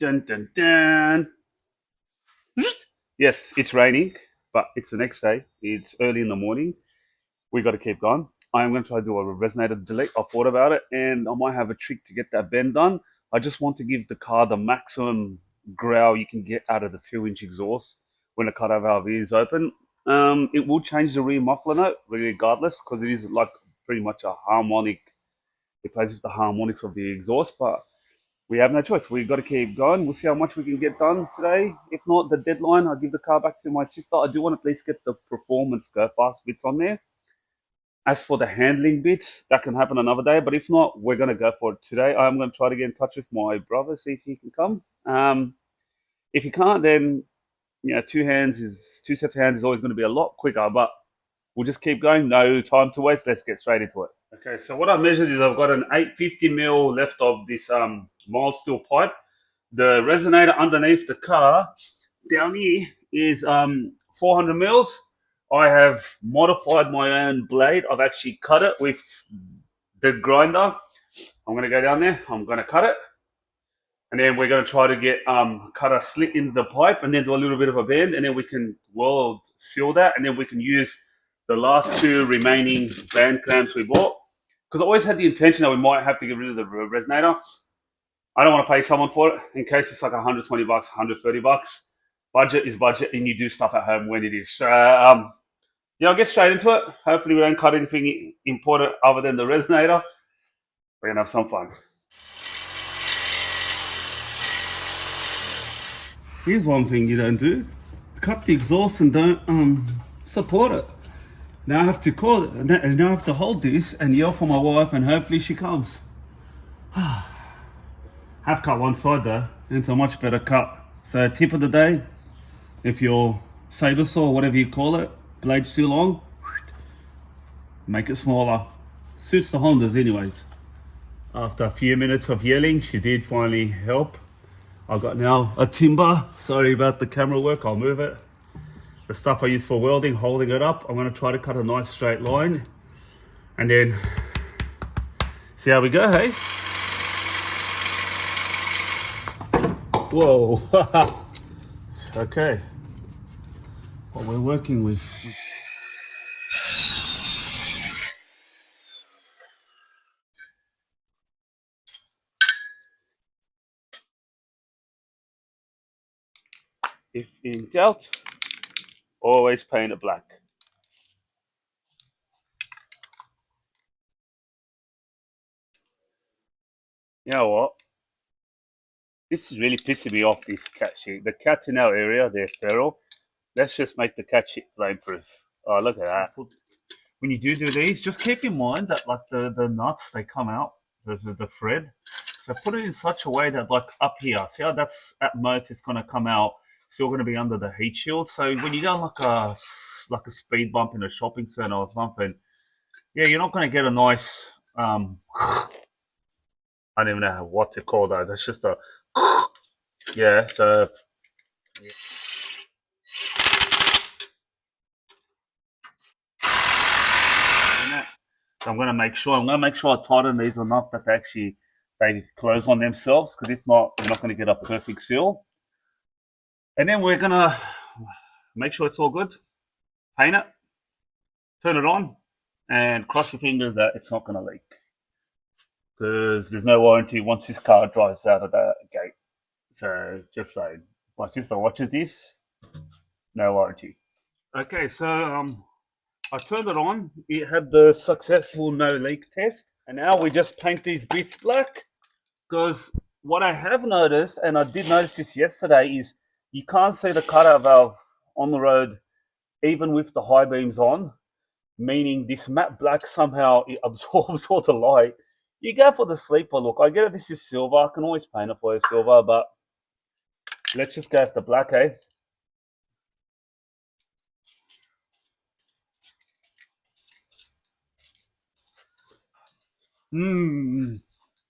Dun dun dun. Yes, it's raining, but it's the next day. It's early in the morning. We got to keep going. I'm going to try to do a resonator delete. I thought about it, and I might have a trick to get that bend done. I just want to give the car the maximum growl you can get out of the 2-inch exhaust when the cutout valve is open. It will change the rear muffler note regardless because it is like pretty much a harmonic. It plays with the harmonics of the exhaust, but we have no choice. We've got to keep going. We'll see how much we can get done today. If not, the deadline, I'll give the car back to my sister. I do want to at least get the performance go fast bits on there. As for the handling bits, that can happen another day. But if not, we're going to go for it today. I'm going to try to get in touch with my brother, see if he can come. If he can't, then two sets of hands is always going to be a lot quicker. But we'll just keep going. No time to waste. Let's get straight into it. Okay, so what I measured is I've got an 850 mil left of this mild steel pipe. The resonator underneath the car down here is 400 mils. I have modified my own blade. I've actually cut it with the grinder. I'm going to go down there. I'm going to cut it. And then we're going to try to get cut a slit in the pipe and then do a little bit of a bend. And then we can weld seal that. And then we can use the last two remaining band clamps we bought. Because I always had the intention that we might have to get rid of the resonator. I don't want to pay someone for it in case it's like 120 bucks, 130 bucks. Budget is budget, and you do stuff at home when it is. So, I'll get straight into it. Hopefully, we don't cut anything important other than the resonator. We're going to have some fun. Here's one thing you don't do. Cut the exhaust and don't support it. Now I have to call it, and now I have to hold this and yell for my wife, and hopefully she comes. Have cut one side though, and it's a much better cut. So tip of the day, if your saber saw, whatever you call it, blade's too long, make it smaller. Suits the Hondas anyways. After a few minutes of yelling, she did finally help. I've got now a timber. Sorry about the camera work, I'll move it. The stuff I use for welding, holding it up. I'm going to try to cut a nice straight line and then see how we go, hey? Whoa. Okay. What we're working with. If in doubt, always paint it black. You know what? This is really pissing me off, this cat shit. The cats in our area, they're feral. Let's just make the cat shit flame proof. Oh, look at that. When you do these, just keep in mind that like the nuts, they come out, the thread. So put it in such a way that like up here, see how that's at most it's going to come out, still going to be under the heat shield. So when you go like a speed bump in a shopping center or something, yeah, you're not going to get a nice, I don't even know what to call that. That's just a, yeah, so. So I'm going to make sure I tighten these enough that they close on themselves, because if not, you're not going to get a perfect seal. And then we're going to make sure it's all good, paint it, turn it on, and cross your fingers that it's not going to leak, because there's no warranty once this car drives out of the gate. So just saying, my sister watches this, no warranty. Okay, so I turned it on. It had the successful no leak test, and now we just paint these bits black. Because what I have noticed, and I did notice this yesterday, is you can't see the cutout valve on the road even with the high beams on, meaning this matte black somehow it absorbs all the light. You go for the sleeper look. I get it, this is silver. I can always paint it for you silver, but let's just go with the black, eh?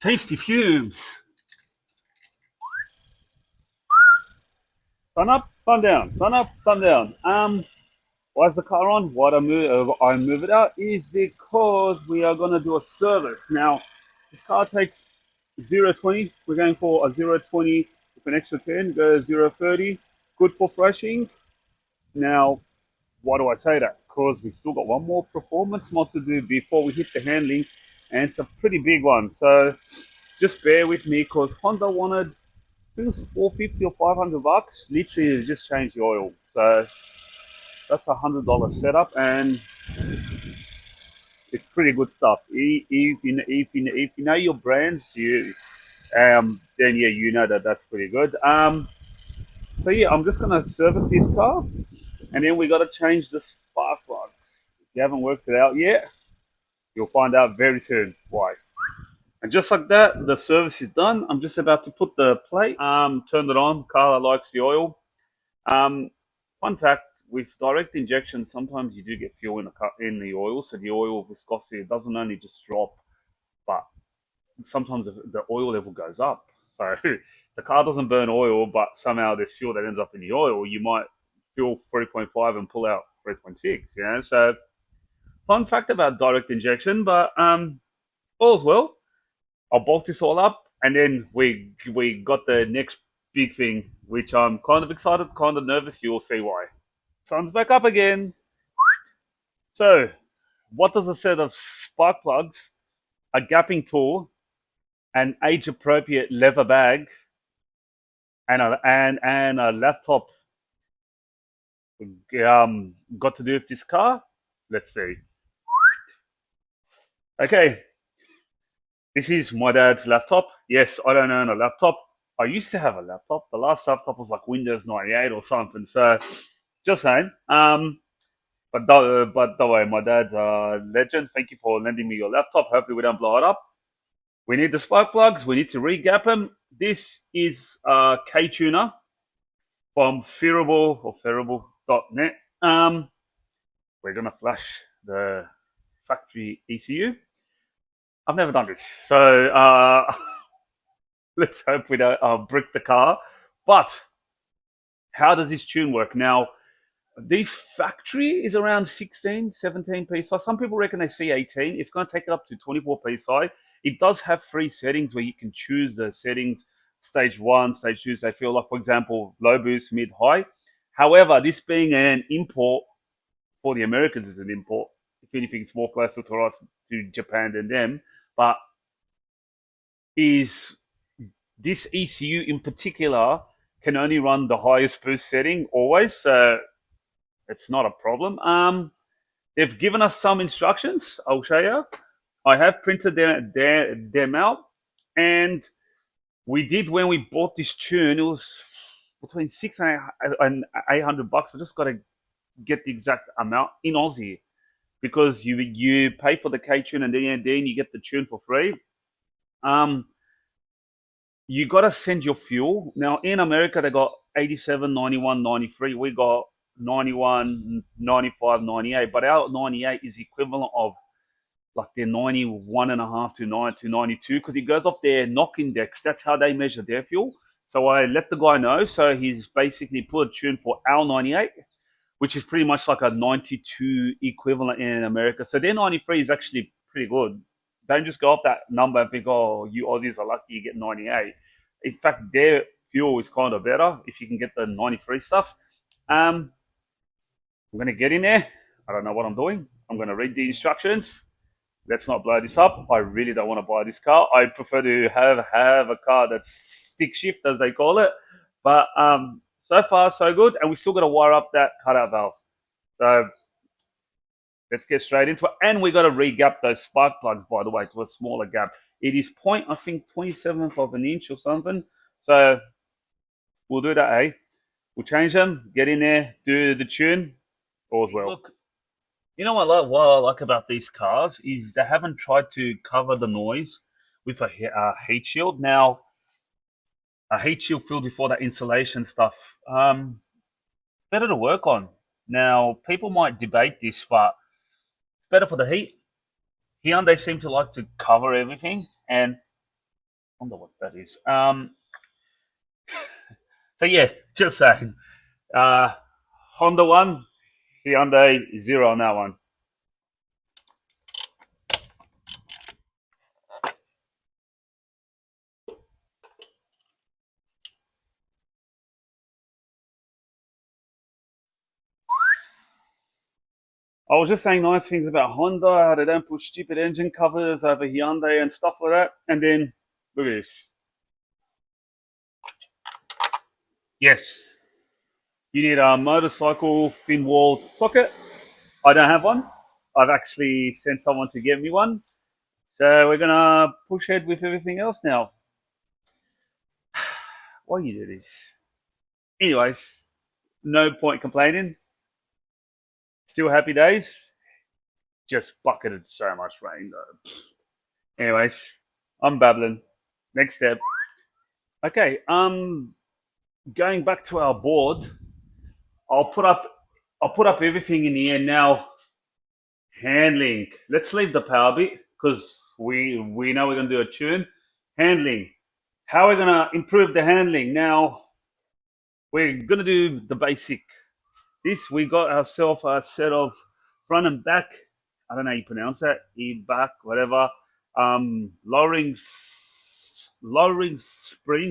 Tasty fumes. Sun up, sun down, sun up, sun down. Why is the car on? What I move it out is because we are going to do a service. Now, this car takes 0-20. We're going for a 0-20 for an extra 10, go 0-30. Good for brushing. Now, why do I say that? Because we still got one more performance mod to do before we hit the handling, and it's a pretty big one. So just bear with me, because Honda wanted, I think it was 450 or 500 bucks. Literally, just change the oil. So that's $100 setup, and it's pretty good stuff. If you know your brands, then yeah, you know that that's pretty good. So yeah, I'm just gonna service this car, and then we got to change the spark plugs. If you haven't worked it out yet, you'll find out very soon why. And just like that, the service is done. I'm just about to put the plate. Turned it on. Carla likes the oil. Um, Fun fact: with direct injection, sometimes you do get fuel in the oil, so the oil viscosity doesn't only just drop, but sometimes the oil level goes up. So the car doesn't burn oil, but somehow there's fuel that ends up in the oil. You might fuel 3.5 and pull out 3.6. So fun fact about direct injection, but all's well. I'll bulk this all up, and then we got the next big thing, which I'm kind of excited, kind of nervous. You'll see why. Sun's back up again. So, what does a set of spark plugs, a gapping tool, an age-appropriate leather bag, and a laptop got to do with this car? Let's see. Okay, this is my dad's laptop. Yes, I don't own a laptop. I used to have a laptop. The last laptop was like Windows 98 or something. So, just saying. But the way, my dad's a legend. Thank you for lending me your laptop. Hopefully, we don't blow it up. We need the spark plugs. We need to re-gap them. This is a K-tuner from Ferrable.net. We're going to flash the factory ECU. I've never done this. So let's hope we don't brick the car. But how does this tune work? Now, this factory is around 16, 17 psi. Some people reckon they see 18. It's going to take it up to 24 psi. It does have 3 settings where you can choose the settings, stage 1, stage 2. They feel like, for example, low boost, mid, high. However, this being an import for the Americans is an import. If anything, it's more closer to us, to Japan than them. But is this ECU in particular can only run the highest boost setting always. So it's not a problem. They've given us some instructions. I'll show you. I have printed them out, and we did when we bought this tune. It was between $600 and $800. I just got to get the exact amount in Aussie, because you pay for the K tune, and then you get the tune for free. You got to send your fuel. Now in America they got 87, 91, 93. We got 91, 95, 98, but our 98 is equivalent of like their 91 and a half to 92, because it goes off their knock index. That's how they measure their fuel. So I let the guy know. So he's basically put a tune for our 98, which is pretty much like a 92 equivalent in America. So their 93 is actually pretty good. Don't just go off that number and think, oh, you Aussies are lucky you get 98. In fact, their fuel is kind of better if you can get the 93 stuff. I'm going to get in there. I don't know what I'm doing. I'm going to read the instructions. Let's not blow this up. I really don't want to buy this car. I prefer to have a car that's stick shift, as they call it. But so far, so good. And we still got to wire up that cutout valve. So let's get straight into it. And we got to re-gap those spark plugs, by the way, to a smaller gap. It is I think 27th of an inch or something. So we'll do that, eh? We'll change them, get in there, do the tune, all as well. Look, you know what I like about these cars is they haven't tried to cover the noise with a heat shield. Now, a heat shield filled with all that insulation stuff, better to work on. Now, people might debate this, but it's better for the heat. Hyundai seem to like to cover everything, and I wonder what that is. So yeah, just saying. Honda 1, Hyundai 0 on that one. I was just saying nice things about Honda, how they don't put stupid engine covers over Hyundai and stuff like that. And then, look at this. Yes, you need a motorcycle fin-walled socket. I don't have one. I've actually sent someone to get me one. So we're gonna push ahead with everything else now. Why you do this? Anyways, no point complaining. Still happy days. Just bucketed so much rain though. Anyways, I'm babbling. Next step. Okay, going back to our board, I'll put up everything in here now. Handling. Let's leave the power bit because we know we're gonna do a tune. Handling. How are we gonna improve the handling? Now we're gonna do the basic. This we got ourselves a set of front and back. I don't know how you pronounce that. Back, whatever. Lowering springs.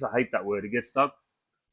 I hate that word. It gets stuck.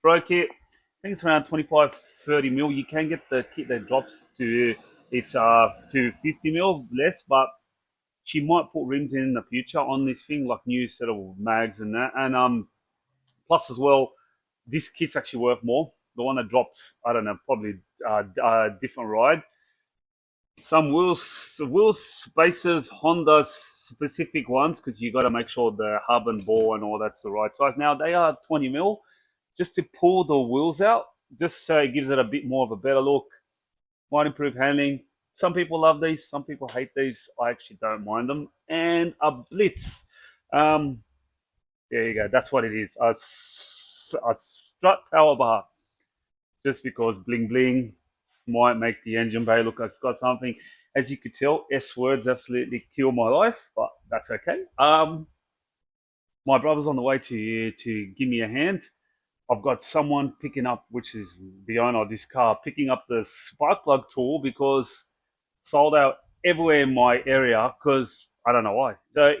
Pro kit. I think it's around 25-30 mil. You can get the kit that drops to to 50 mil less, but she might put rims in the future on this thing, like new set of mags and that. And plus as well, this kit's actually worth more. The one that drops, I don't know, probably a different ride. Some wheel spacers, Honda specific ones, because you got to make sure the hub and ball and all that's the right size. Now they are 20 mil, just to pull the wheels out, just so it gives it a bit more of a better look. Might improve handling. Some people love these, some people hate these. I actually don't mind them. And a blitz. There you go. That's what it is. A strut tower bar. Just because bling bling might make the engine bay look like it's got something. As you could tell, S words absolutely kill my life, but that's okay. My brother's on the way to give me a hand. I've got someone picking up, which is the owner of this car, picking up the spark plug tool because sold out everywhere in my area because I don't know why. So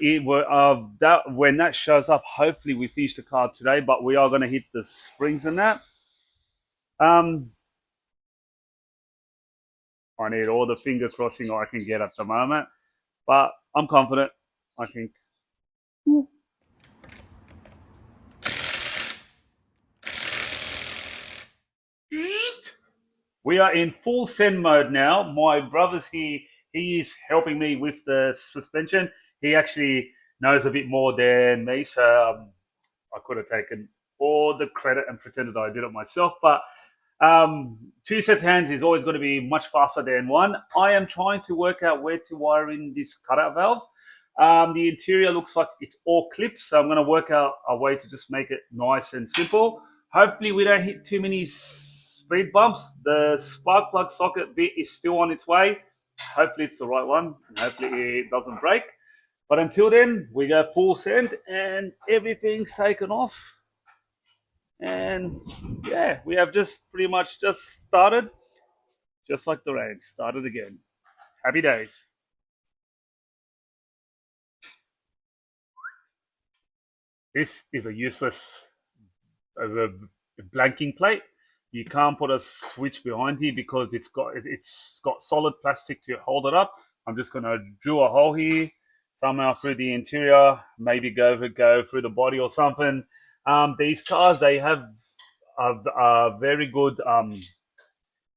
when that shows up, hopefully we finish the car today, but we are going to hit the springs and that. I need all the finger crossing I can get at the moment, but I'm confident. I think. We are in full send mode now. My brother's here. He is helping me with the suspension. He actually knows a bit more than me, so I could have taken all the credit and pretended I did it myself. But two sets of hands is always going to be much faster than one. I am trying to work out where to wire in this cutout valve. The interior looks like it's all clips, so I'm going to work out a way to just make it nice and simple. Hopefully we don't hit too many speed bumps. The spark plug socket bit is still on its way. Hopefully it's the right one, and hopefully it doesn't break. But until then, we go full send and everything's taken off. And yeah, we have just pretty much just started, just like the rain, started again. Happy days. This is a useless blanking plate. You can't put a switch behind here because it's got solid plastic to hold it up. I'm just going to drill a hole here somehow through the interior, maybe go through the body or something. These cars, they have a very good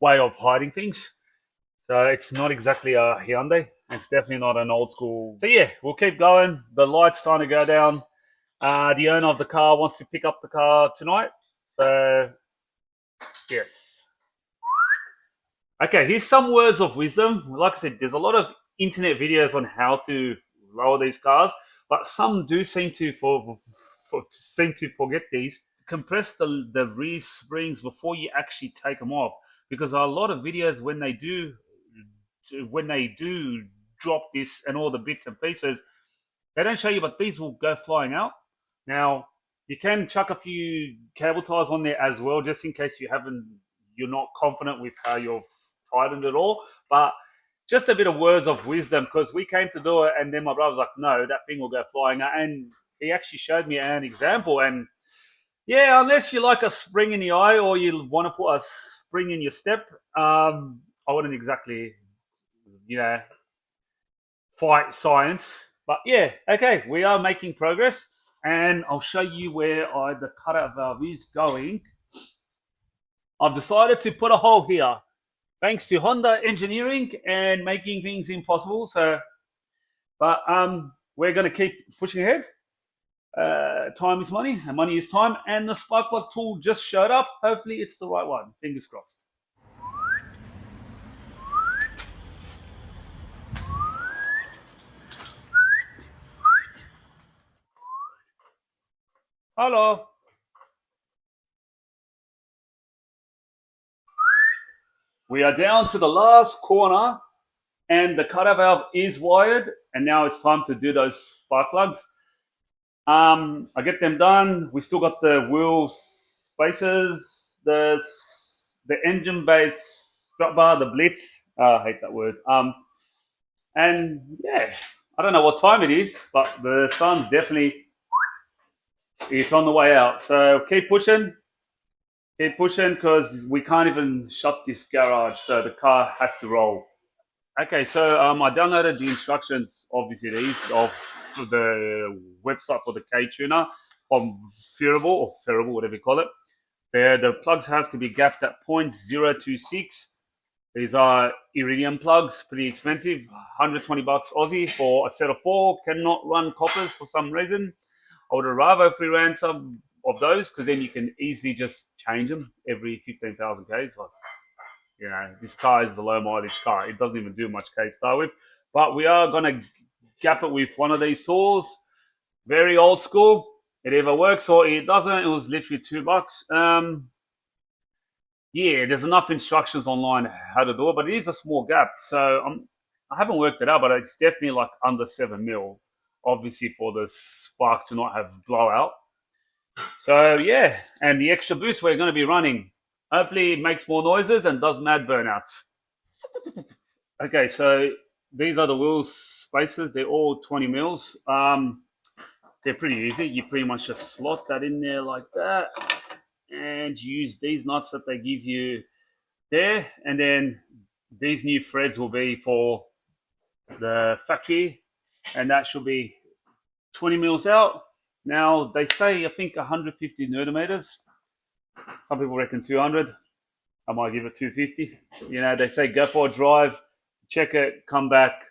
way of hiding things. So it's not exactly a Hyundai. It's definitely not an old school. So yeah, we'll keep going. The light's starting to go down. The owner of the car wants to pick up the car tonight. So yes. Okay, here's some words of wisdom. Like I said, there's a lot of internet videos on how to lower these cars, but some do seem to forget these. Compress the rear springs before you actually take them off, because a lot of videos when they do drop this and all the bits and pieces, they don't show you, but these will go flying out. Now you can chuck a few cable ties on there as well, just in case you're not confident with how you've tightened it all. But just a bit of words of wisdom, because we came to do it and then my brother was like, no, that thing will go flying out. And he actually showed me an example. And yeah, unless you like a spring in the eye or you want to put a spring in your step, I wouldn't exactly fight science. But yeah, okay, we are making progress, and I'll show you where the cutout valve is going. I've decided to put a hole here, thanks to Honda engineering and making things impossible. But we're going to keep pushing ahead. Time is money, and money is time. And the spark plug tool just showed up. Hopefully, it's the right one. Fingers crossed. Hello. We are down to the last corner, and the cutout valve is wired. And now it's time to do those spark plugs. I get them done. We still got the wheel spacers, the engine base strut bar, the bleep. I hate that word. And yeah, I don't know what time it is, but the sun's definitely it's on the way out. So keep pushing because we can't even shut this garage. So the car has to roll. Okay, so I downloaded the instructions, obviously these, of the website for the K-tuner from Ferrable, whatever you call it. The plugs have to be gapped at 0.026. These are iridium plugs, pretty expensive, 120 bucks Aussie for a set of 4. Cannot run coppers for some reason. I would have rather if we ran some of those, because then you can easily just change them every 15,000 Ks. Like, this car is a low mileage car. It doesn't even do much K to start with. But we are going to gap it with one of these tools. Very old school. It either works or it doesn't. It was literally $2. Yeah, there's enough instructions online how to do it, but it is a small gap. So I haven't worked it out, but it's definitely like under 7 mil, obviously for the spark to not have blowout. So yeah, and the extra boost we're going to be running. Hopefully it makes more noises and does mad burnouts. Okay, so these are the wheel spacers. They're all 20 mils. They're pretty easy. You pretty much just slot that in there like that and use these nuts that they give you there. And then these new threads will be for the factory, and that should be 20 mils out. Now, they say, I think, 150 newton-meters. Some people reckon 200. I might give it 250. They say go for a drive, check it, come back.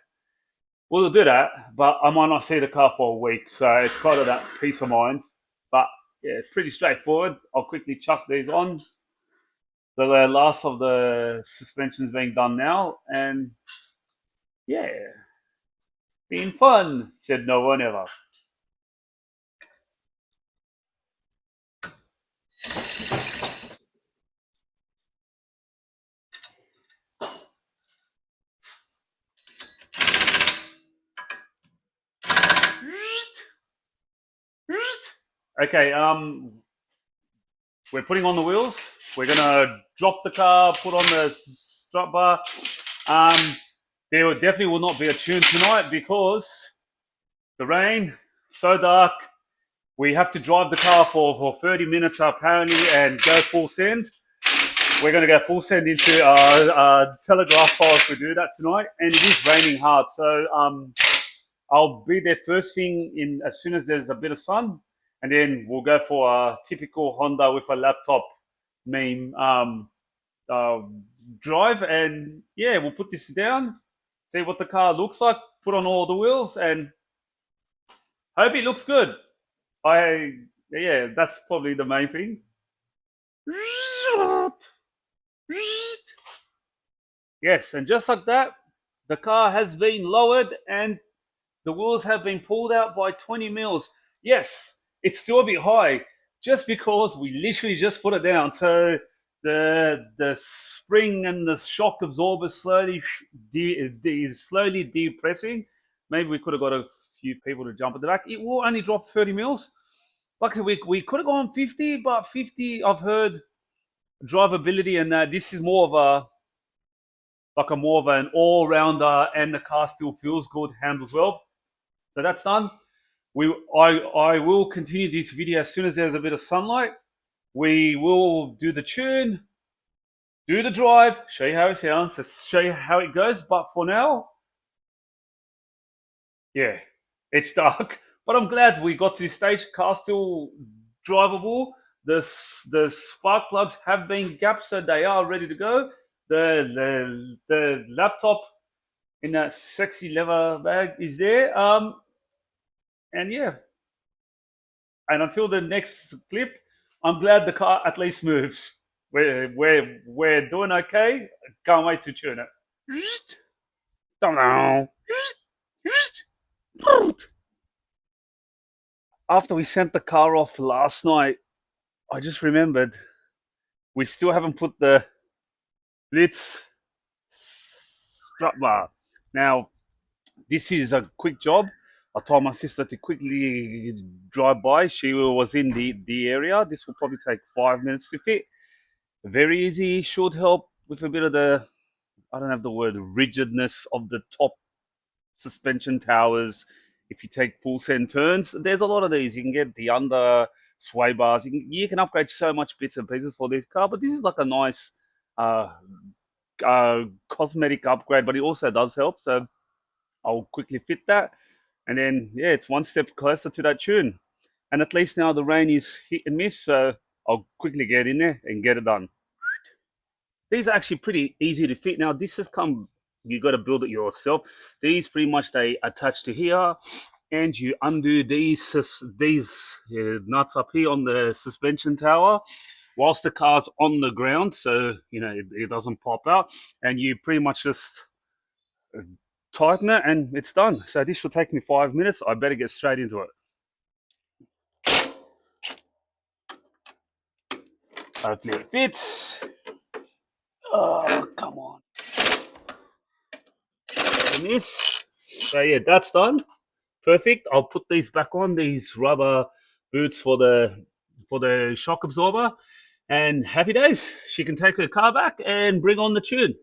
We'll do that, but I might not see the car for a week. So it's kind of that peace of mind. But yeah, pretty straightforward. I'll quickly chuck these on. The last of the suspension's being done now. And yeah, been fun, said no one ever. Okay, we're putting on the wheels. We're gonna drop the car, put on the strut bar. There definitely will not be a tune tonight because the rain, so dark. We have to drive the car for 30 minutes apparently and go full send. We're gonna go full send into our telegraph pole if we do that tonight, and it is raining hard. So I'll be there first thing as soon as there's a bit of sun. And then we'll go for a typical Honda with a laptop meme drive. And yeah, we'll put this down, see what the car looks like, put on all the wheels, and hope it looks good. Yeah, that's probably the main thing. Yes, and just like that, the car has been lowered and the wheels have been pulled out by 20 mils. Yes. It's still a bit high, just because we literally just put it down. So the spring and the shock absorber is slowly depressing. Maybe we could have got a few people to jump at the back. It will only drop 30 mils. Like I said, we could have gone 50, but 50 I've heard drivability, and this is more of an all-rounder, and the car still feels good, handles well. So that's done. I will continue this video as soon as there's a bit of sunlight. We will do the tune, do the drive, show you how it sounds, show you how it goes. But for now, Yeah, it's dark, but I'm glad we got to this stage. Car's still drivable. The spark plugs have been gapped, so they are ready to go. The laptop in that sexy leather bag is there. And yeah, and until the next clip, I'm glad the car at least moves. We're doing okay. Can't wait to tune it. After we sent the car off last night, I just remembered we still haven't put the Blitz strut bar. Now, this is a quick job. I told my sister to quickly drive by. She was in the area. This will probably take 5 minutes to fit. Very easy. Should help with a bit of the, I don't have the word, rigidness of the top suspension towers. If you take full send turns, there's a lot of these. You can get the under sway bars. You can upgrade so much bits and pieces for this car, but this is like a nice uh, cosmetic upgrade, but it also does help. So I'll quickly fit that. And then, yeah, it's one step closer to that tune. And at least now the rain is hit and miss, so I'll quickly get in there and get it done. These are actually pretty easy to fit. Now, this has come, you got to build it yourself. These pretty much, they attach to here, and you undo these nuts up here on the suspension tower whilst the car's on the ground, so it doesn't pop out, and you pretty much just tighten it and it's done. So this will take me 5 minutes. I better get straight into it. Hopefully it fits. Oh, come on. And this. So yeah, that's done. Perfect. I'll put these back on, these rubber boots for the shock absorber, and happy days. She can take her car back and bring on the tune.